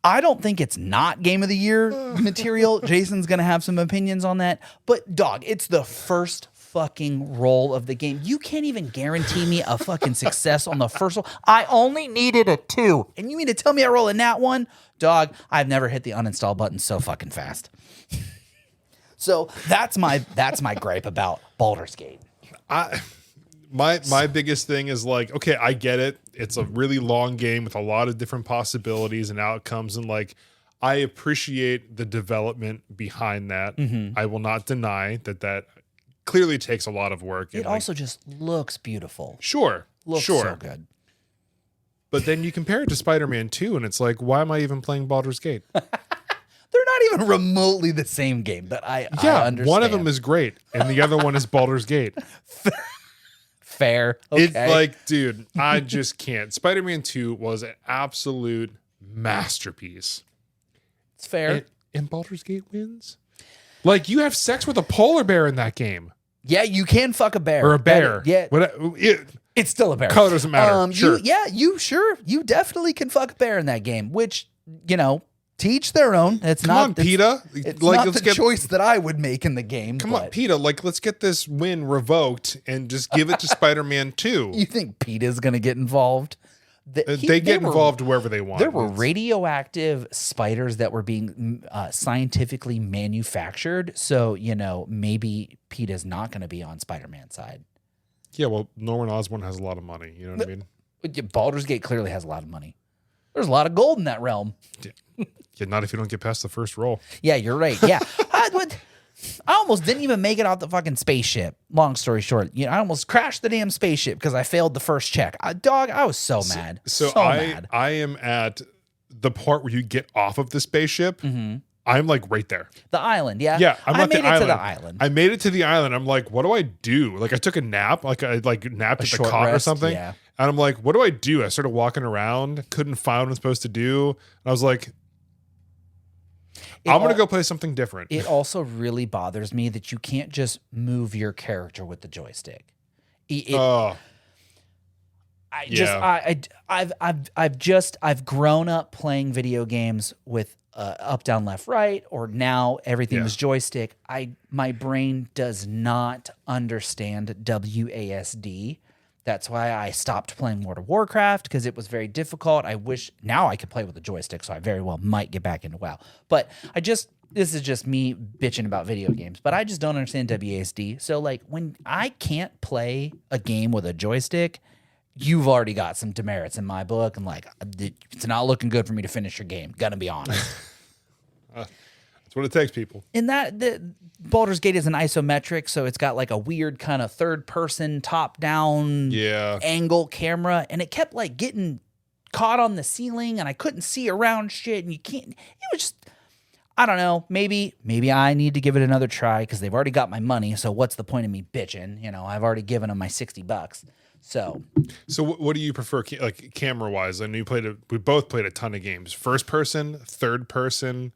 I don't think it's not game of the year material. Jason's going to have some opinions on that. But dog, it's the first fucking roll of the game. You can't even guarantee me a fucking success on the first roll. I only needed a 2. And you mean to tell me I roll a nat 1? Dog, I've never hit the uninstall button so fucking fast. So that's my gripe about Baldur's Gate. My biggest thing is like, okay, I get it. It's a really long game with a lot of different possibilities and outcomes. And like, I appreciate the development behind that. Mm-hmm. I will not deny that clearly takes a lot of work. It also just looks beautiful. Sure. Looks so good. But then you compare it to Spider-Man 2 and it's like, why am I even playing Baldur's Gate? They're not even remotely the same game, but I understand. One of them is great and the other one is Baldur's Gate. Fair. Okay. It's like, dude, I just can't. Spider-Man 2 was an absolute masterpiece. It's fair. And Baldur's Gate wins. Like, you have sex with a polar bear in that game. Yeah, you can fuck a bear. Or a bear. It's still a bear. Color doesn't matter. Sure. You definitely can fuck a bear in that game, which, teach their own. It's Come on, PETA. It's not the choice that I would make in the game. Come on, PETA. Let's get this win revoked and just give it to Spider-Man 2. You think PETA's going to get involved? They get involved wherever they want. There were radioactive spiders that were being scientifically manufactured. So, maybe PETA's not going to be on Spider-Man's side. Yeah, well, Norman Osborn has a lot of money. You know what I mean? Baldur's Gate clearly has a lot of money. There's a lot of gold in that realm. Yeah, not if you don't get past the first roll. Yeah, you're right. Yeah. I almost didn't even make it out the fucking spaceship. Long story short, I almost crashed the damn spaceship because I failed the first check. I was so mad. So mad. I am at the part where you get off of the spaceship. Mm-hmm. I'm like right there. The island, yeah. Yeah, I made it to the island. I made it to the island. I'm like, what do I do? Like I took a nap, like I napped at the cot or something. Yeah. And I'm like, what do I do? I started walking around, couldn't find what I'm supposed to do. And I was like, I'm going to go play something different. It also really bothers me that you can't just move your character with the joystick. I've grown up playing video games with up, down, left, right, or now everything is joystick. My brain does not understand WASD. That's why I stopped playing World of Warcraft, because it was very difficult. I wish now I could play with a joystick, so I very well might get back into WoW. But this is just me bitching about video games, but I just don't understand WASD. So like when I can't play a game with a joystick, you've already got some demerits in my book. And like, it's not looking good for me to finish your game. Gonna be honest. That's what it takes, people. In the Baldur's Gate is an isometric, so it's got like a weird kind of third-person, top-down angle camera, and it kept like getting caught on the ceiling, and I couldn't see around shit, and you can't. It was just, I don't know. Maybe I need to give it another try because they've already got my money. So what's the point of me bitching? I've already given them my $60. So what do you prefer, like camera-wise? I know we both played a ton of games. First person, third person.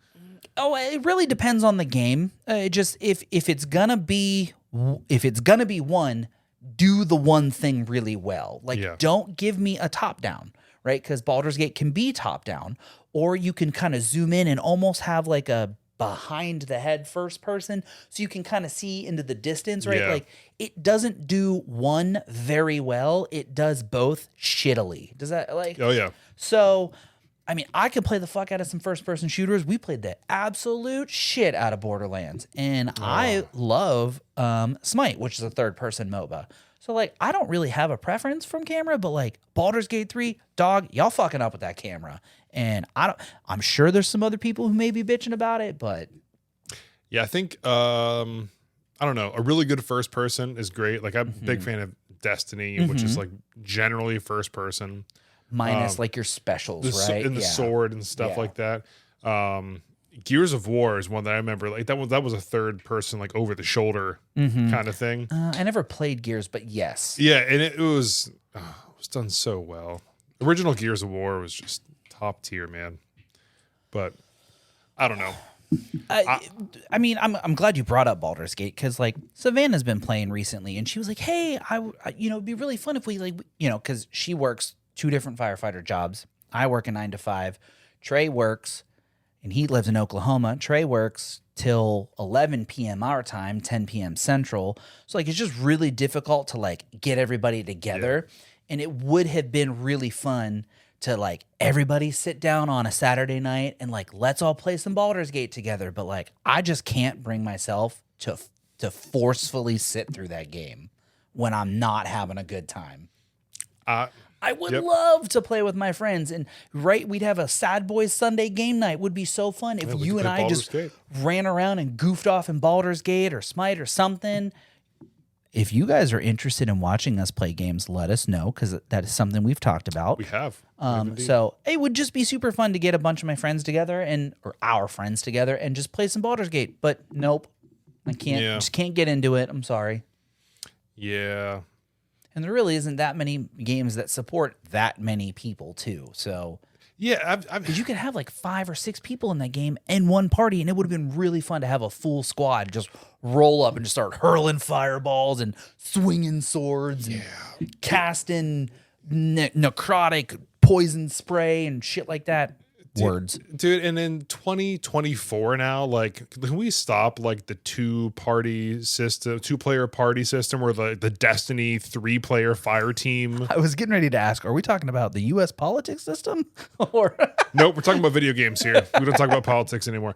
Oh, it really depends on the game. Just if it's gonna be one, do the one thing really well. Like, don't give me a top down, right? Because Baldur's Gate can be top down, or you can kind of zoom in and almost have like a behind the head first person, so you can kind of see into the distance, right? Like, it doesn't do one very well. It does both shittily. Does that like? Oh yeah. So. I mean, I could play the fuck out of some first-person shooters. We played the absolute shit out of Borderlands. And I love Smite, which is a third-person MOBA. So, like, I don't really have a preference from camera, but, like, Baldur's Gate 3, dog, y'all fucking up with that camera. And I'm sure there's some other people who may be bitching about it, but... Yeah, I think, I don't know, a really good first person is great. Like, I'm a big fan of Destiny, which is, like, generally first person. Minus like your specials, right? And the sword and stuff like that. Gears of War is one that I remember. Like that was a third person, like over the shoulder kind of thing. I never played Gears, but yes. Yeah, and it was done so well. Original Gears of War was just top tier, man. But I don't know. I mean, I'm glad you brought up Baldur's Gate, because like Savannah's been playing recently, and she was like, "Hey, it'd be really fun if we like, because she works 2 different firefighter jobs. I work a 9 to 5. Trey works, and he lives in Oklahoma. Trey works till 11 p.m. our time, 10 p.m. Central. So like, it's just really difficult to like get everybody together. Yeah. And it would have been really fun to like everybody sit down on a Saturday night and like, let's all play some Baldur's Gate together. But like, I just can't bring myself to forcefully sit through that game when I'm not having a good time. I would love to play with my friends, and we'd have a Sad Boys Sunday game night. Would be so fun if you and I just ran around and goofed off in Baldur's Gate or Smite or something. If you guys are interested in watching us play games, let us know, because that is something we've talked about. We have. So it would just be super fun to get a bunch of my friends together or our friends together and just play some Baldur's Gate. But nope, I can't. Just can't get into it. I'm sorry. Yeah. And there really isn't that many games that support that many people, too. So, yeah, because you could have like 5 or 6 people in that game in one party, and it would have been really fun to have a full squad just roll up and just start hurling fireballs and swinging swords and casting necrotic poison spray and shit like that. Dude, and in 2024 now, like, can we stop like the 2-player party system, or the Destiny 3-player fire team? I was getting ready to ask, are we talking about the U.S. politics system? Or nope, we're talking about video games here. We don't talk about politics anymore.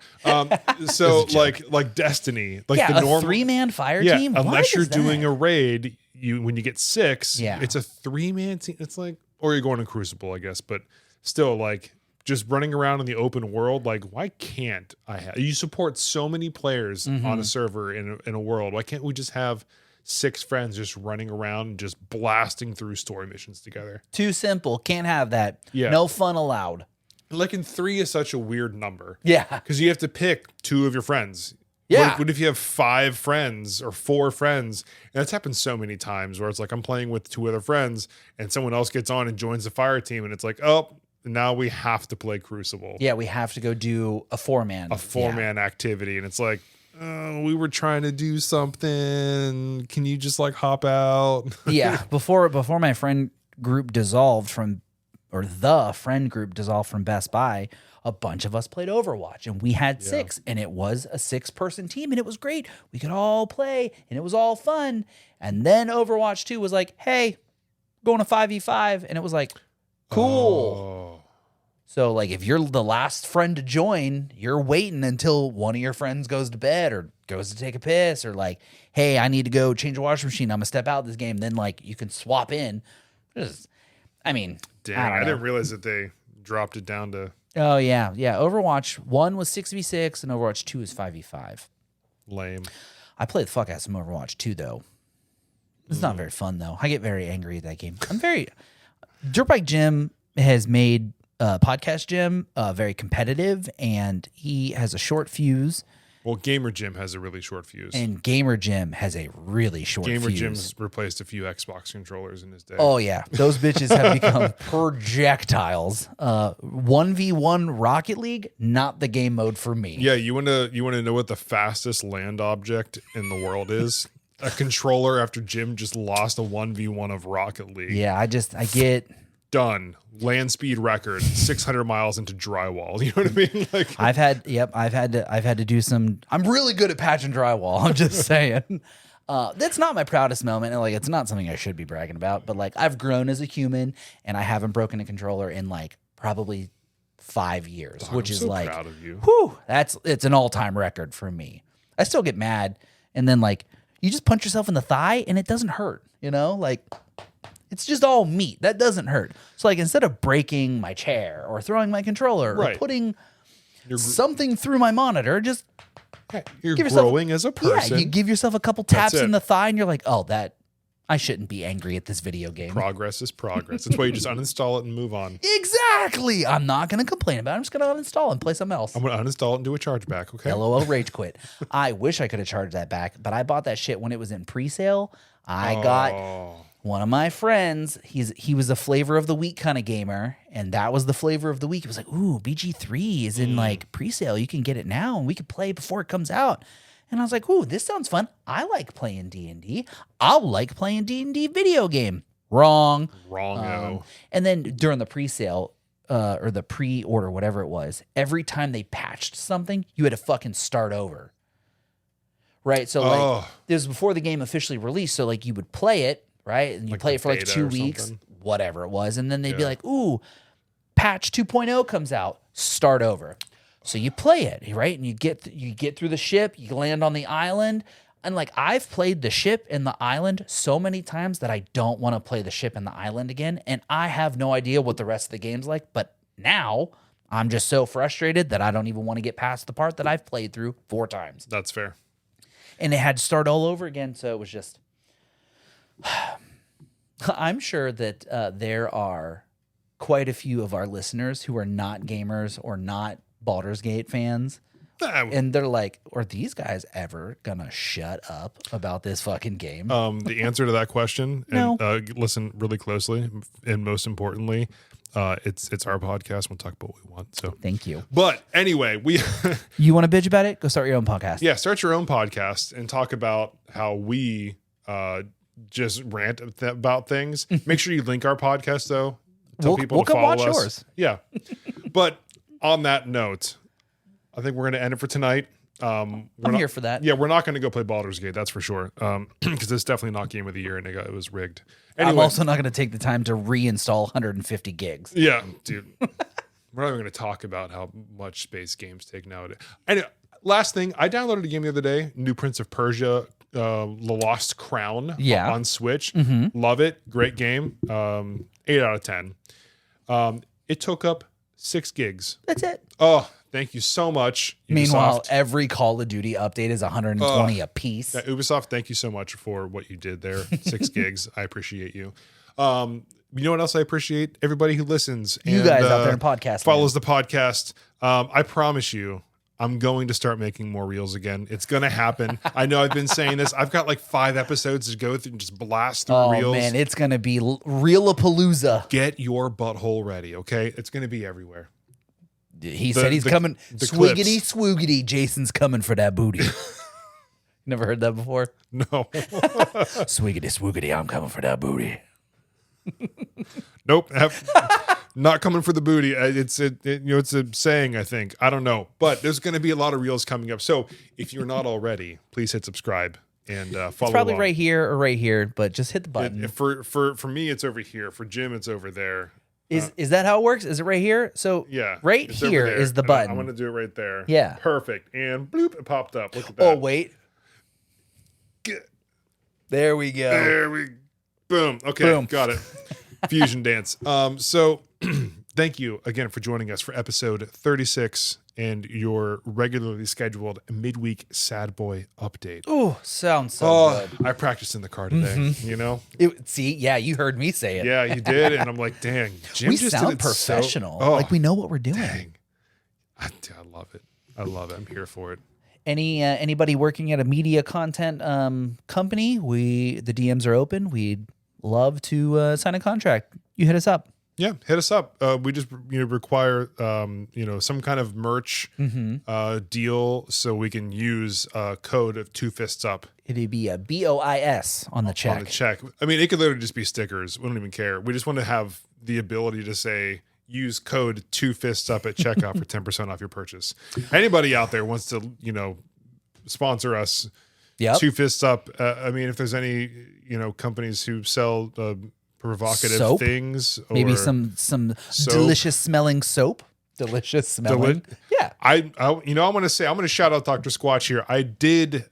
So like Destiny, like the normal 3-man fire team. Unless you're doing a raid, when you get 6, it's a 3-man team. It's like, or you're going to Crucible, I guess, but still like. just running around in the open world. Like, why can't I have? You support so many players on a server in a world. Why can't we just have 6 friends just running around and just blasting through story missions together? Too simple. Can't have that. Yeah. No fun allowed. Like, in 3 is such a weird number. Yeah. Because you have to pick 2 of your friends. Yeah. What if you have 5 friends or 4 friends? And that's happened so many times where it's like I'm playing with 2 other friends and someone else gets on and joins the fire team. And it's like, oh, now we have to play Crucible. Yeah, we have to go do a 4-man. A 4-man activity. And it's like, oh, we were trying to do something. Can you just like hop out? Yeah. Before my friend group dissolved from, or the friend group dissolved from Best Buy, a bunch of us played Overwatch, and we had 6, and it was a 6-person team, and it was great. We could all play, and it was all fun. And then Overwatch 2 was like, hey, going to 5v5, and it was like, cool. Oh. So, like, if you're the last friend to join, you're waiting until one of your friends goes to bed or goes to take a piss, or like, hey, I need to go change a washing machine. I'm gonna step out this game. Then, like, you can swap in. I mean, Damn, I didn't realize that they dropped it down to... Oh, yeah. Yeah. Overwatch 1 was 6v6 and Overwatch 2 is 5v5. Lame. I played the fuck out of some Overwatch 2, though. It's not very fun, though. I get very angry at that game. Dirtbike Jim has made Podcast Jim very competitive, and he has a short fuse. Well, Gamer Jim has a really short fuse. And Gamer Jim has a really short fuse. Gamer Jim's replaced a few Xbox controllers in his day. Oh, yeah. Those bitches have become projectiles. 1v1 Rocket League, not the game mode for me. Yeah, you wanna know what the fastest land object in the world is? A controller after Jim just lost a 1v1 of Rocket League. Yeah, I get... Done. Land speed record, 600 miles into drywall. You know what I mean? Like, I've had to do some. I'm really good at patching drywall. I'm just saying. That's not my proudest moment, and like it's not something I should be bragging about. But like I've grown as a human, and I haven't broken a controller in like probably 5 years, which I'm is so like, proud of you. whew, it's an all-time record for me. I still get mad, and then like you just punch yourself in the thigh, and it doesn't hurt. You know, like. It's just all meat. That doesn't hurt. So, like, instead of breaking my chair or throwing my controller or putting something through my monitor, just you're growing as a person. Yeah, you give yourself a couple taps in the thigh, and you're like, oh, I shouldn't be angry at this video game. Progress is progress. That's why you just uninstall it and move on. Exactly. I'm not going to complain about it. I'm just going to uninstall and play something else. I'm going to uninstall it and do a chargeback, okay? LOL rage quit. I wish I could have charged that back, but I bought that shit when it was in pre-sale. I got... One of my friends, he was a flavor of the week kind of gamer, and that was the flavor of the week. It was like, ooh, BG3 is in like pre-sale. You can get it now, and we could play before it comes out. And I was like, ooh, this sounds fun. I like playing D&D. I'll like playing D&D video game. Wrong. Wrong-o. And then during the pre-sale, or the pre-order, whatever it was, every time they patched something, you had to fucking start over. Right? So like, this was before the game officially released, so like you would play it, right? And you like play it for like 2 weeks, whatever it was. And then they'd be like, ooh, patch 2.0 comes out, start over. So you play it, right? And you get through the ship, you land on the island. And like I've played the ship and the island so many times that I don't want to play the ship and the island again. And I have no idea what the rest of the game's like. But now I'm just so frustrated that I don't even want to get past the part that I've played through 4 times. That's fair. And it had to start all over again. So it was just... I'm sure that there are quite a few of our listeners who are not gamers or not Baldur's Gate fans. And they're like, are these guys ever gonna shut up about this fucking game? The answer to that question, No. And listen really closely, and most importantly, it's our podcast. We'll talk about what we want. So thank you. But anyway, you want to bitch about it? Go start your own podcast. Yeah, start your own podcast and talk about how we just rant about things. Make sure you link our podcast though. Tell people to follow us. Yours. Yeah. But on that note, I think we're going to end it for tonight. I'm here for that. Yeah, we're not going to go play Baldur's Gate, that's for sure. Because it's definitely not Game of the Year, and it was rigged. Anyway, I'm also not going to take the time to reinstall 150 gigs. Yeah, dude. We're not even going to talk about how much space games take nowadays. And last thing, I downloaded a game the other day, New Prince of Persia, The Lost Crown on Switch. Mm-hmm. Love it. Great game. 8 out of 10. It took up 6 gigs. That's it. Oh, thank you so much, Ubisoft. Meanwhile, every Call of Duty update is 120 a piece. Yeah, Ubisoft, thank you so much for what you did there. 6 gigs. I appreciate you. You know what else I appreciate? Everybody who listens. You guys out there in podcast follows the podcast. I promise you, I'm going to start making more reels again. It's going to happen. I know I've been saying this. I've got like 5 episodes to go through and just blast through reels. Oh man, it's going to be Reelapalooza. Get your butthole ready, okay? It's going to be everywhere. He said he's coming. Swiggity, clips. swoogity. Jason's coming for that booty. Never heard that before? No. Swiggity, swoogity. I'm coming for that booty. Nope. Not coming for the booty. It's a saying, I think. I don't know. But there's going to be a lot of reels coming up. So if you're not already, please hit subscribe and follow It's probably along. right here or right here, but just hit the button. For me, it's over here. For Jim, it's over there. Is that how it works? Is it right here? So Yeah. right it's over here there. is the And button. I'm going to do it right there. Yeah. Perfect. And bloop, it popped up. Look at that. Oh, wait. There we go. There we boom. Okay, Boom. got it. Fusion dance. So thank you again for joining us for episode 36 and your regularly scheduled midweek Sad Boy update. Oh, sounds so good. I practiced in the car today, you know? See, yeah, you heard me say it. Yeah, you did. And I'm like, dang, Jim we just sound did it professional. So, like we know what we're doing. dang. I love it. I love it. I'm here for it. Anybody working at a media content company, the DMs are open. We'd love to sign a contract. You hit us up. Yeah, hit us up. We just require some kind of merch deal so we can use a code of 2 fists up It'd be a BOIS on the check. on the check. I mean, it could literally just be stickers. We don't even care. We just want to have the ability to say use code 2 fists up at checkout for 10% off your purchase. Anybody out there wants to sponsor us. Yep. 2 fists up. I mean, if there's any companies who sell provocative Soap? things, or Maybe some soap. delicious smelling soap. Delicious smelling. Yeah. I'm going to shout out Dr. Squatch here. I did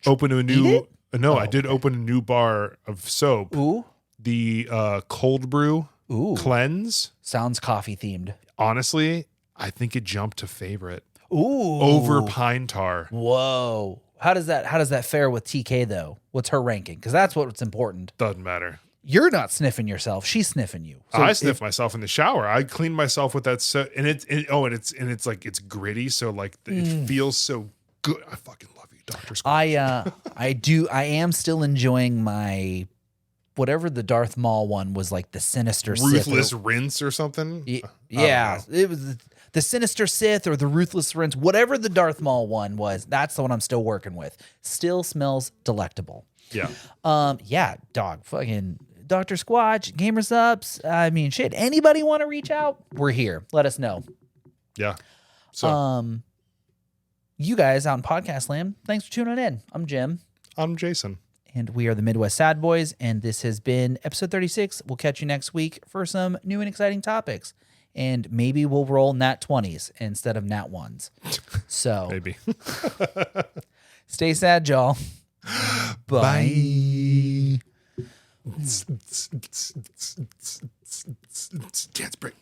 open a new I did open a new bar of soap. Ooh. The cold brew cleanse. Sounds coffee themed. Honestly, I think it jumped to favorite Ooh. over Pine Tar. Whoa. How does that fare with TK though? What's her ranking? Because that's what's important. Doesn't matter. You're not sniffing yourself; she's sniffing you. So I sniff myself in the shower. I clean myself with that soap, and it's like it's gritty, so like it feels so good. I fucking love you, Dr. Squatch. I am still enjoying my whatever the Darth Maul one was, like the Sinister Ruthless Sith. rinse or something. Yeah, it was the Sinister Sith or the Ruthless Rinse, whatever the Darth Maul one was. That's the one I'm still working with. Still smells delectable. Yeah. Yeah, dog, fucking Dr. Squatch, Gamer Subs. I mean, shit. Anybody want to reach out? We're here. Let us know. Yeah. So You guys out in podcast land, thanks for tuning in. I'm Jim. I'm Jason. And we are the Midwest Sad Boys, and this has been episode 36. We'll catch you next week for some new and exciting topics. And maybe we'll roll nat 20s instead of nat 1s. So Maybe. stay sad, y'all. Bye. Can't spray.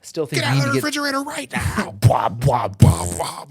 Still think Get you out need of the to get refrigerator right now. Bwah, bwah, bwah.